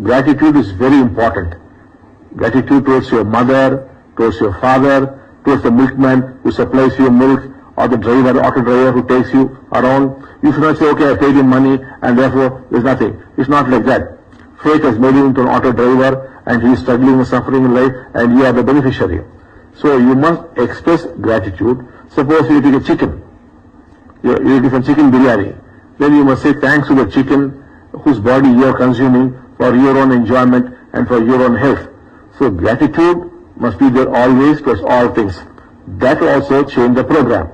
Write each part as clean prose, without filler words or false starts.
gratitude is very important. Gratitude towards your mother, towards your father, towards the milkman who supplies you milk, or the driver, auto driver who takes you around. You should not say, okay, I paid him money and therefore there's nothing. It's not like that. Fate has made him into an auto driver and he is struggling and suffering in life and you are the beneficiary. So you must express gratitude. Suppose you take a chicken. You eat some chicken biryani. Then you must say thanks to the chicken whose body you are consuming for your own enjoyment and for your own health. So gratitude must be there always towards all things. That will also change the program.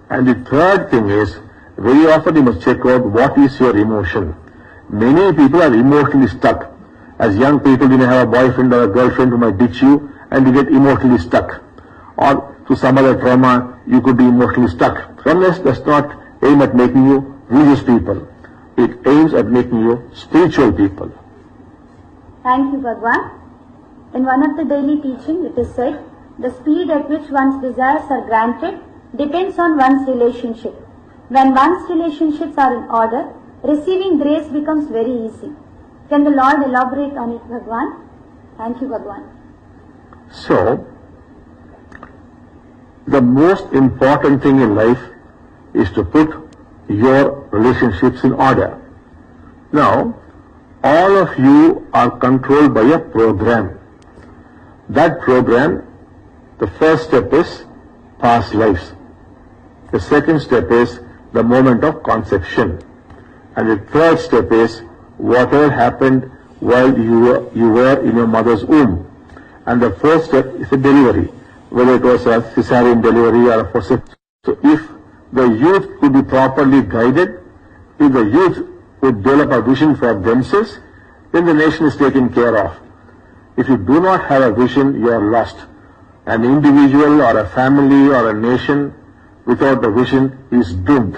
And the third thing is, very often you must check out what is your emotion. Many people are emotionally stuck. As young people, you may have a boyfriend or a girlfriend who might ditch you and you get emotionally stuck. Or to some other trauma, you could be emotionally stuck. Oneness does not aim at making you religious people. It aims at making you spiritual people. Thank you, Bhagwan. In one of the daily teaching, it is said, the speed at which one's desires are granted depends on one's relationship. When one's relationships are in order, receiving grace becomes very easy. Can the Lord elaborate on it, Bhagwan? Thank you, Bhagwan. So, the most important thing in life is to put your relationships in order. Now, all of you are controlled by a program. That program, the first step is past lives. The second step is the moment of conception. And the third step is whatever happened while you were in your mother's womb. And the fourth step is the delivery, whether it was a cesarean delivery or a forceps. So if the youth could be properly guided, if the youth would develop a vision for themselves, then the nation is taken care of. If you do not have a vision, you are lost. An individual or a family or a nation without a vision is doomed.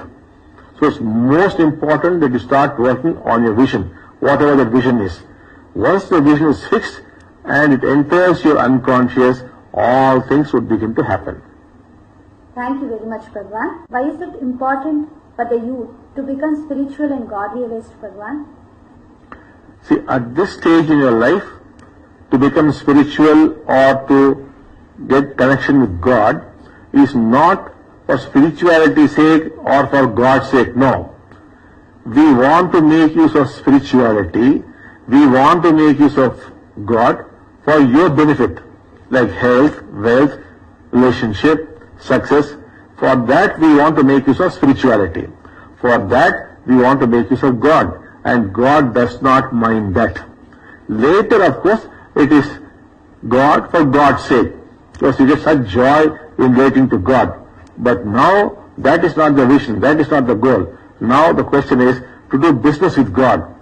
So it's most important that you start working on your vision, whatever that vision is. Once the vision is fixed and it enters your unconscious, all things would begin to happen. Thank you very much, Bhagwan. Why is it important for the youth to become spiritual and God-realized, Bhagwan? See, at this stage in your life, to become spiritual or to get connection with God is not for spirituality's sake or for God's sake, no. We want to make use of spirituality, we want to make use of God for your benefit, like health, wealth, relationship, success. For that we want to make use of spirituality. For that we want to make use of God, and God does not mind that. Later, of course, it is God for God's sake, because you get such joy in relating to God. But now, that is not the vision, that is not the goal. Now the question is to do business with God.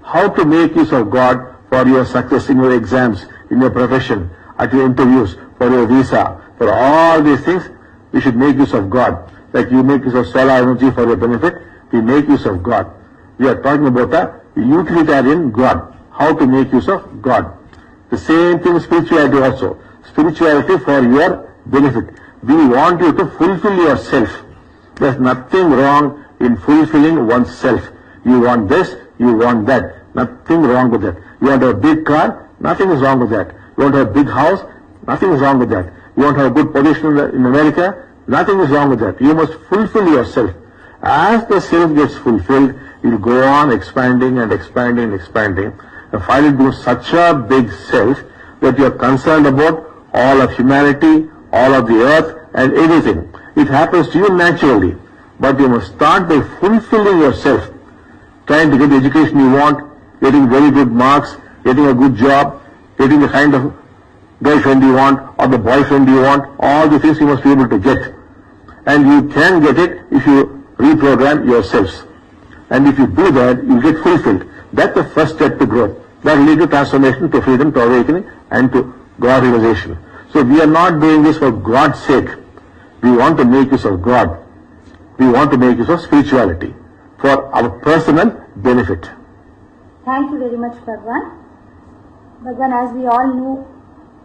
How to make use of God for your success in your exams, in your profession, at your interviews, for your visa, for all these things, we should make use of God. Like you make use of solar energy for your benefit, we make use of God. We are talking about a utilitarian God. How to make use of God. The same thing with spirituality also. Spirituality for your benefit. We want you to fulfill yourself. There's nothing wrong in fulfilling oneself. You want this, you want that. Nothing wrong with that. You want a big car, nothing is wrong with that. You want a big house, nothing is wrong with that. You want to have a good position in America, nothing is wrong with that. You must fulfill yourself. As the self gets fulfilled, it will go on expanding and expanding and expanding. And finally do such a big self that you are concerned about all of humanity, all of the earth and everything. It happens to you naturally. But you must start by fulfilling yourself, trying to get the education you want, getting very good marks, getting a good job, getting the kind of girlfriend you want or the boyfriend you want. All the things you must be able to get. And you can get it if you reprogram yourselves. And if you do that, you get fulfilled. That's the first step to growth. That will lead to transformation, to freedom, to awakening, and to God realization. So we are not doing this for God's sake. We want to make use of God. We want to make use of spirituality for our personal benefit. Thank you very much, Bhagwan. Bhagwan, as we all know,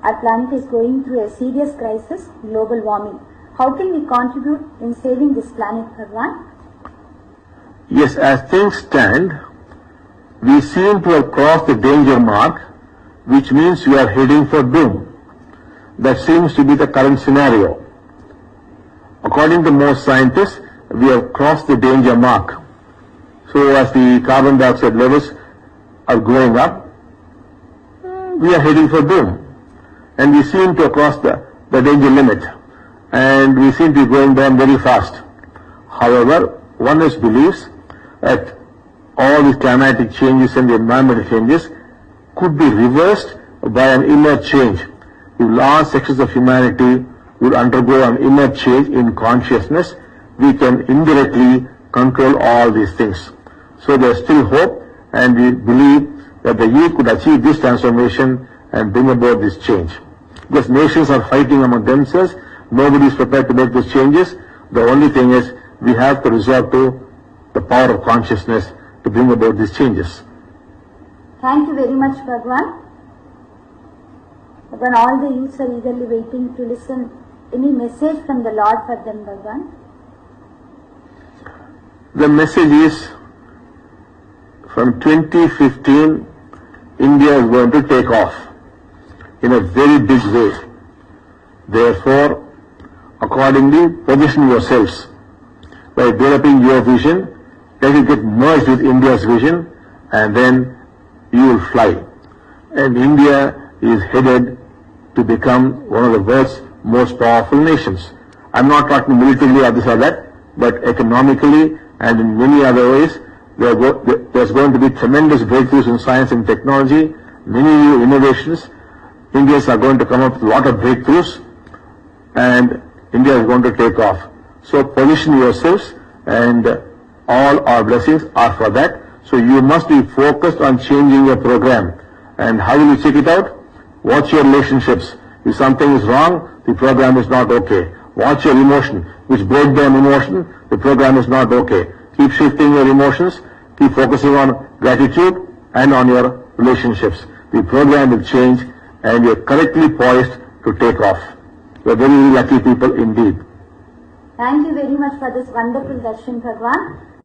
our planet is going through a serious crisis, global warming. How can we contribute in saving this planet, Bhagwan? Yes, as things stand, we seem to have crossed the danger mark, which means we are heading for doom. That seems to be the current scenario. According to most scientists, we have crossed the danger mark. So as the carbon dioxide levels are going up, we are heading for doom. And we seem to have crossed the danger limit. And we seem to be going down very fast. However, one believes that all the climatic changes and the environmental changes could be reversed by an inner change. If large sections of humanity would undergo an inner change in consciousness, we can indirectly control all these things. So there is still hope, and we believe that the youth could achieve this transformation and bring about this change. Because nations are fighting among themselves, nobody is prepared to make these changes. The only thing is we have to resort to the power of consciousness to bring about these changes. Thank you very much, Bhagwan. Bhagwan, all the youths are eagerly waiting to listen. Any message from the Lord for them, Bhagwan? The message is, from 2015, India is going to take off in a very big way. Therefore, accordingly, position yourselves by developing your vision. Let it get merged with India's vision, and then you will fly. And India is headed to become one of the world's most powerful nations. I'm not talking militarily or this or that, but economically and in many other ways, there's going to be tremendous breakthroughs in science and technology, many new innovations. Indians are going to come up with a lot of breakthroughs, and India is going to take off. So position yourselves, and all our blessings are for that. So you must be focused on changing your program. And how will you check it out? Watch your relationships. If something is wrong, the program is not okay. Watch your emotion. Which break down emotion, the program is not okay. Keep shifting your emotions. Keep focusing on gratitude and on your relationships. The program will change, and you're correctly poised to take off. You're very lucky people indeed. Thank you very much for this wonderful darshan, Bhagwan.